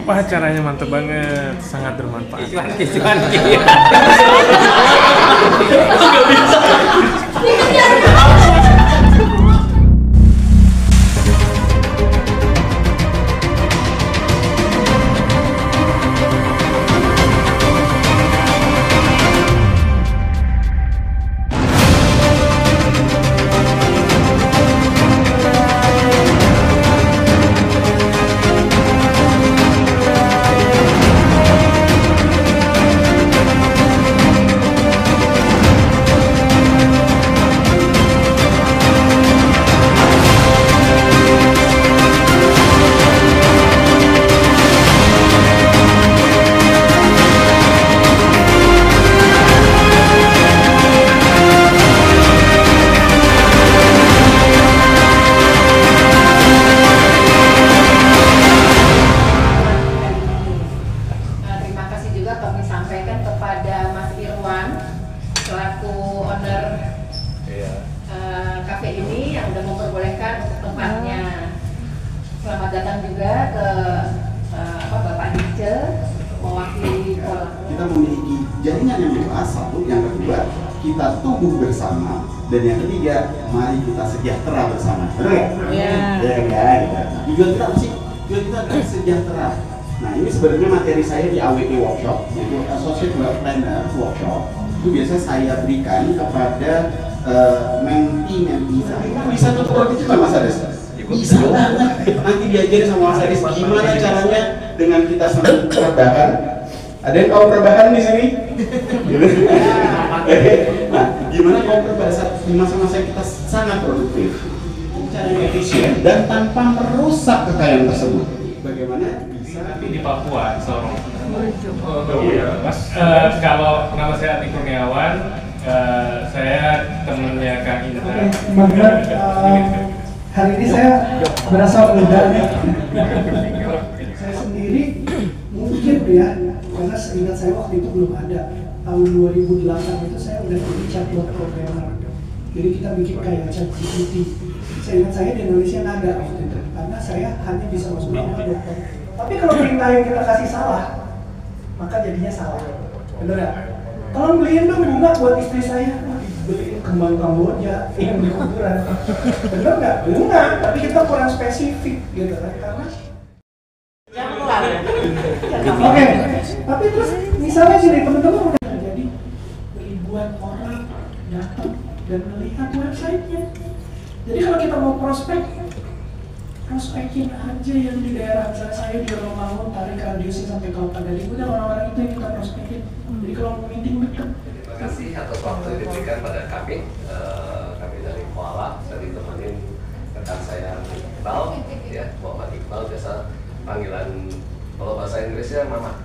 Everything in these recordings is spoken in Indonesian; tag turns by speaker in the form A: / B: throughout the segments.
A: Wah, acaranya mantap banget, sangat bermanfaat.
B: Cuan.
C: Selamat datang juga ke Bapak Dice mewakili Pola.
D: Kita memiliki jaringan yang luas, satu, yang kedua kita tumbuh bersama, dan yang ketiga mari kita sejahtera bersama. Benar nggak?
C: Iya.
D: Ya kan? Tujuan kita apa sih? Tujuan kita adalah sejahtera. Nah, ini sebenarnya materi saya di AWP Workshop, yaitu Associate Wealth Planner Workshop. Itu biasanya saya berikan kepada menti saya. Bisa tutup produk juga Mas Aris? Bisa banget. Nanti diajarin sama Mas Aris gimana caranya dengan kita senang rebahan. Ada yang tahu rebahan di sini? Nah, gimana kalau pada saat di masa-masa kita sangat produktif, caranya efisien dan tanpa merusak kekayaan tersebut? Bagaimana bisa?
A: Nanti di Papua, Sorong. Mas, kalau nama saya Ati Kurniawan, saya temannya Kang Indra.
E: Hari ini saya berasal muda. Saya sendiri mungkin ya, karena seingat saya waktu itu belum ada. Tahun 2008 itu saya udah jadi chatbot programmer. Jadi kita bikin kayak ChatGPT. Seingat saya di Indonesia nggak ada waktu itu, karena saya hanya bisa masuk ke. Tapi kalau perintah yang kita kasih salah, maka jadinya salah. Bener ya? Tolong beliin dong bunga buat istri saya. Beliin kembang Kamboja yang di kuburan. Bener nggak? Bunga, tapi kita kurang spesifik gitu kan, karena oke. Tapi terus misalnya sini teman-teman udah terjadi ribuan orang datang dan melihat websitenya. Jadi kalau kita mau prospekin aja yang di daerah saya di Romangun, tarik radiusnya sampai Kota Gading, udah orang-orang itu yang kita prospekin. Jadi kalau mau meeting dekat.
B: Terima kasih atas waktu yang diberikan pada kami. Kami dari Kuala, saya ditemenin rekan saya Iqbal, ya, Muhammad Iqbal, biasa panggilan kalau bahasa Inggrisnya Mama.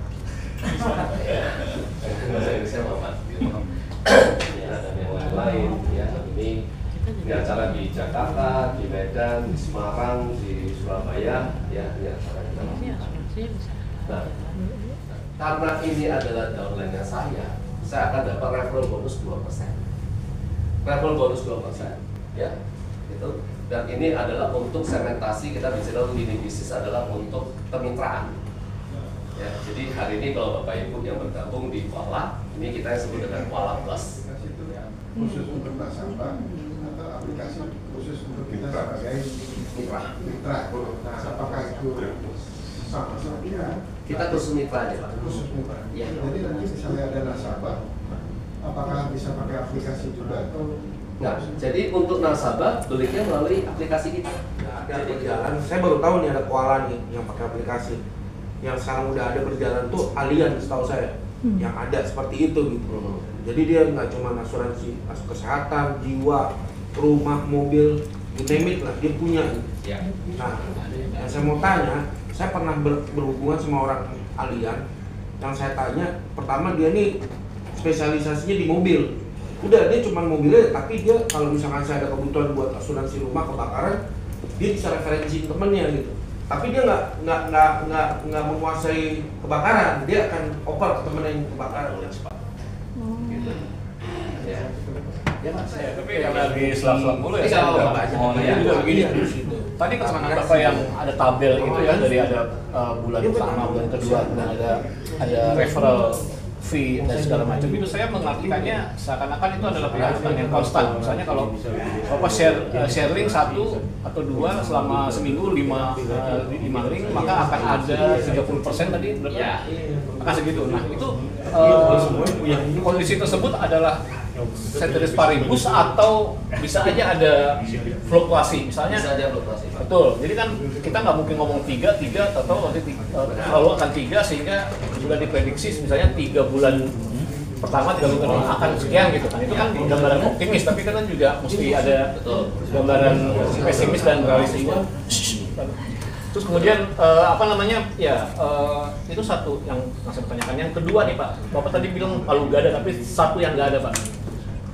B: Bahasa Inggrisnya Mama. Ya, dan yang lain, ya, ini acara di Jakarta, di Medan, di Semarang, di Surabaya, ya, ini acara kita. Nah, karena ini adalah downline-nya saya akan dapat referral bonus 2%. Referral bonus 2%, ya, gitu. Dan ini adalah untuk segmentasi, kita bicara lini bisnis adalah untuk kemitraan. Ya, jadi hari ini kalau Bapak Ibu yang bergabung di Kuala, ini kita yang sebut dengan Kuala Plus.
F: Khusus untuk nasabah atau aplikasi khusus untuk kita sebagai mitra. Nah, apakah itu sama saja?
B: Kita khusus mitra aja, Pak.
F: Khusus mitra.
B: Ya.
F: Jadi nanti misalnya ada nasabah, apakah bisa pakai aplikasi juga atau?
B: Nah, jadi untuk nasabah belinya melalui aplikasi kita.
G: Ada berjalan, saya baru tahu nih ada Kuala nih yang pakai aplikasi. Yang sekarang udah ada berjalan tuh Allianz setahu saya, yang ada seperti itu gitu. Jadi dia nggak cuma asuransi kesehatan, jiwa, rumah, mobil, you name it lah, dia punya.
B: Ya.
G: Nah, yang saya mau tanya, saya pernah berhubungan sama orang Allianz. Yang saya tanya, pertama dia nih spesialisasinya di mobil. Udah, dia cuma mobilnya, tapi dia kalau misalkan saya ada kebutuhan buat asuransi rumah kebakaran, dia bisa referensi temennya gitu. Tapi dia nggak menguasai kebakaran, dia akan oper ke temennya yang kebakaran oleh cepat. Gitu.
B: Ya. Ya, Mas.
A: Tapi yang lagi selap-selap mulu ya.
B: Ini kalau banyak.
G: Oh, ya juga begini di situ.
H: Tadi keterangan Bapak yang ada tabel itu ya, dari ada bulan pertama, bulan kedua, dan ada referral fee dan segala macam, itu saya mengartikannya seakan-akan itu adalah penghutang yang konstan. Misalnya kalau Bapak share link 1 atau 2 selama seminggu 5 link, maka akan ada 30% tadi berapa? Akan segitu. Nah itu kondisi tersebut adalah ceteris paribus atau bisa aja ada fluktuasi, misalnya.
B: Bisa aja fluktuasi.
H: Betul. Jadi kan kita nggak mungkin ngomong 3 atau nanti selalu akan 3 sehingga sudah diprediksi misalnya 3 bulan pertama 3 bulan kedua akan sekian gitu kan. Itu kan gambaran optimis, tapi kan juga mesti ada gambaran pesimis dan realistis. Terus kemudian itu satu yang saya tanyakan. Yang kedua nih Pak, Bapak tadi bilang kalau nggak ada, tapi satu yang nggak ada Pak.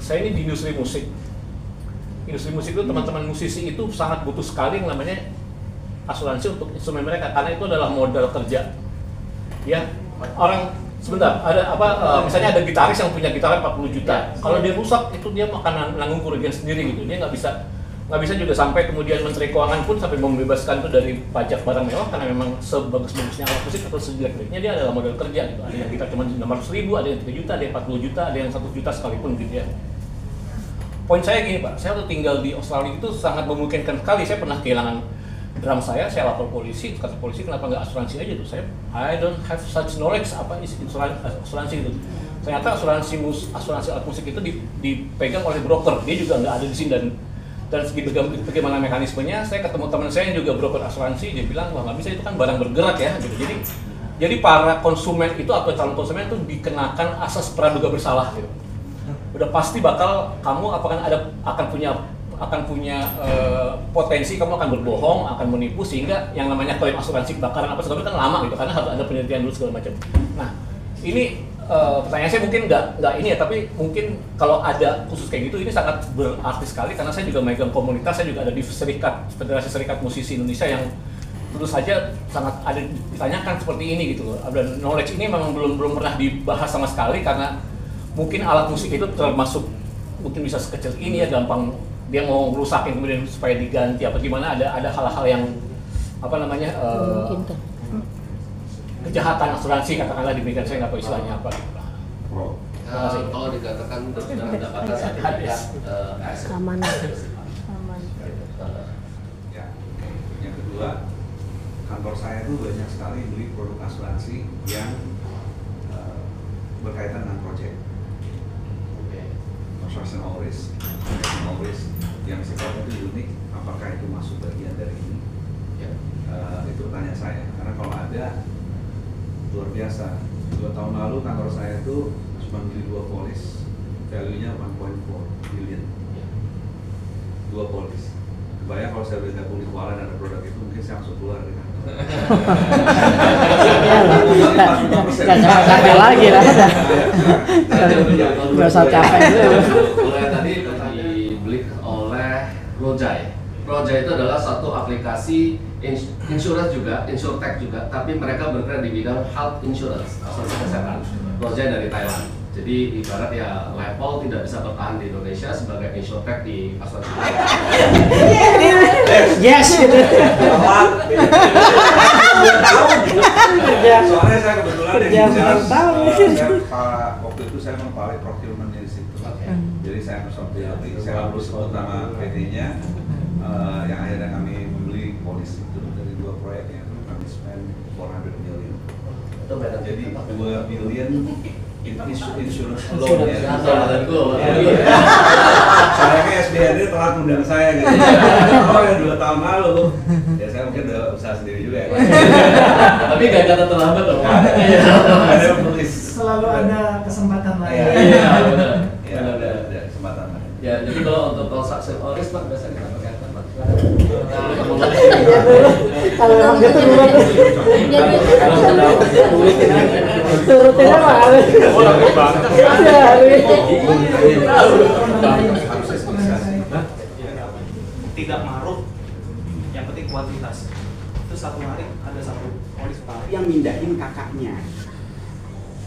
H: Saya ini di industri musik. Industri musik itu teman-teman musisi itu sangat butuh sekali yang namanya asuransi untuk instrumen mereka, karena itu adalah modal kerja. Ya, orang sebentar ada misalnya ada gitaris yang punya gitar 40 juta. Kalau dia rusak itu dia akan menanggung kerugian sendiri gitu. Dia nggak bisa juga sampai kemudian Menteri Keuangan pun sampai membebaskan itu dari pajak barang mewah, karena memang sebagus-bagusnya alat musik atau sejelek-jeleknya dia adalah modal kerja gitu. Ada yang kita cuma 600.000, ada yang 3 juta, ada yang 40 juta, ada yang 1 juta sekalipun gitu ya. Poin saya gini Pak, saya waktu tinggal di Australia itu sangat memungkinkan sekali. Saya pernah kehilangan drum saya lapor polisi, kata polisi kenapa nggak asuransi aja tuh. I don't have such knowledge apa isi asuransi itu. Ternyata asuransi alat musik itu dipegang oleh broker, dia juga nggak ada di sini, dan segi bagaimana mekanismenya. Saya ketemu teman saya yang juga broker asuransi, dia bilang wah nggak bisa, itu kan barang bergerak ya gitu. Jadi para konsumen itu atau calon konsumen itu dikenakan asas praduga bersalah gitu. Udah pasti bakal kamu akan punya potensi kamu akan berbohong, akan menipu, sehingga yang namanya klaim asuransi kebakaran apa segala kan lama gitu, karena harus ada penelitian dulu segala macam. Nah ini pertanyaan saya mungkin nggak ini ya, tapi mungkin kalau ada khusus kayak gitu ini sangat berarti sekali, karena saya juga megang komunitas, saya juga ada di Federasi Serikat Musisi Indonesia yang tentu saja sangat ada ditanyakan seperti ini gitu loh. Dan knowledge ini memang belum pernah dibahas sama sekali, karena mungkin alat musik itu termasuk mungkin bisa sekecil ini ya, gampang dia mau ngerusakin kemudian supaya diganti apa gimana, ada hal-hal yang kejahatan asuransi katakanlah demikian, saya nggak tahu istilahnya apa gitu.
B: Kalau dikatakan sudah mendapatkan sertifikat
I: aman.
J: Ya, yang kedua, kantor saya itu banyak sekali beli produk asuransi yang berkaitan dengan proyek. Professional risk yang sifatnya itu unik, apakah itu masuk bagian dari ini? Itu pertanyaan saya, karena kalau ada, luar biasa. 2 tahun lalu kantor saya itu cuma beli 2 polis, value-nya 1.4 billion. 2 polis. Kebayang kalau saya beli gabung di Kuala dan ada produk itu, mungkin saya langsung keluar dari kantor.
I: Capek lagi lah. Nggak usah capek dulu.
B: Tadi dibeli oleh Rojai. Rojai itu adalah satu aplikasi insurance juga, insurtech juga, tapi mereka bergerak di bidang health insurance, asuransi kesehatan. Rojai dari Thailand. Jadi ibarat ya Level tidak bisa bertahan di Indonesia sebagai insurtech di asuransi.
I: Yes gitu.
J: Soalnya saya kebetulan waktu itu saya mempelai procurement-nya di situ. Jadi saya harus sebut nama PT-nya, yang akhirnya kami membeli polis itu dari 2 proyek yang kami spend 400 million. Jadi 2 million insurance loan ya. Sayangnya SBRD telah undang saya gitu. Oh ya 2 tahun lalu. Ya saya mungkin udah usaha sendiri juga ya.
B: Tapi gak kata terlambat loh.
J: Ada tulis.
E: Selalu ada kesempatan lain.
B: Iya benar.
J: Ya ada kesempatan lain.
B: Ya jadi kalau untuk transaksi oris Pak biasanya kita pakai apa?
I: Kalau memang gitu turutin apa?
K: Tidak maruk, yang penting kuantitas. Itu 1 hari ada 1 polis Pak
D: yang mindahin kakaknya.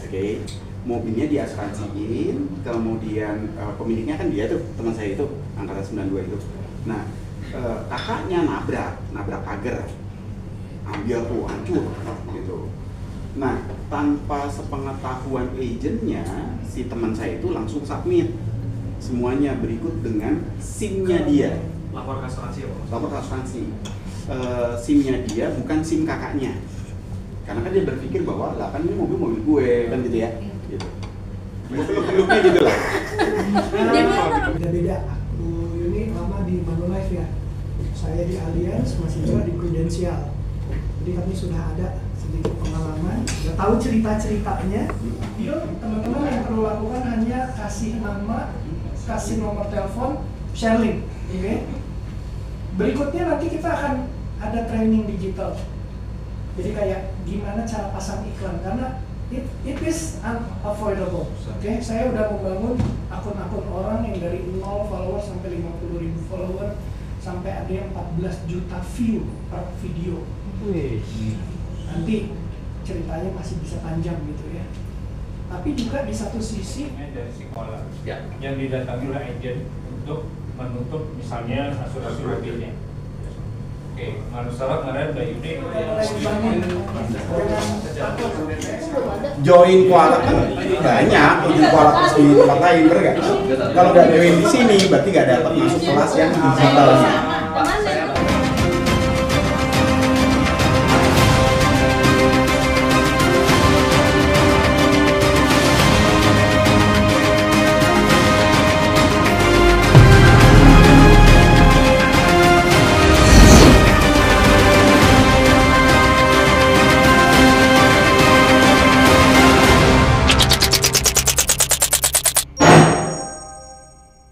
D: Oke, mobilnya diasuransiin, kemudian pemiliknya kan dia tuh, teman saya itu angkatan 92 itu. Nah, kakaknya nabrak pagar, ambil tuh hancur gitu. Nah, tanpa sepengetahuan agentnya, si teman saya itu langsung submit semuanya berikut dengan SIM-nya dia.
K: Lapor ke asuransi ya Pak?
D: Lapor ke asuransi. SIM-nya dia bukan SIM kakaknya. Karena kan dia berpikir bahwa lah kan ini mobil gue kan gitu ya. Gitu. Belum-belumnya gitu lah.
E: Beda-beda. Aku ini lama di Manulife ya. Saya di Allianz, masih juga di Prudential. Jadi kami sudah ada sedikit pengalaman, udah tahu cerita-ceritanya. Teman-teman yang perlu lakukan hanya kasih nama, kasih nomor telepon, share link. Oke? Berikutnya nanti kita akan ada training digital. Jadi kayak gimana cara pasang iklan, karena it is unavoidable. Oke, saya udah membangun akun-akun orang yang dari 0 follower sampai 50.000 follower, sampai ada yang 14 juta view per video. Nanti ceritanya masih bisa panjang gitu ya. Tapi juga di satu sisi
A: dari sekolah yang didatangi oleh agen untuk menutup misalnya asuransi mobilnya. Oke, manusia kemarin Mbak Yudi
D: Join kuala kan banyak, join kuala terus di tempat lain, bener nggak? Kalau nggak join di sini berarti nggak dapat masuk kelas yang digitalnya.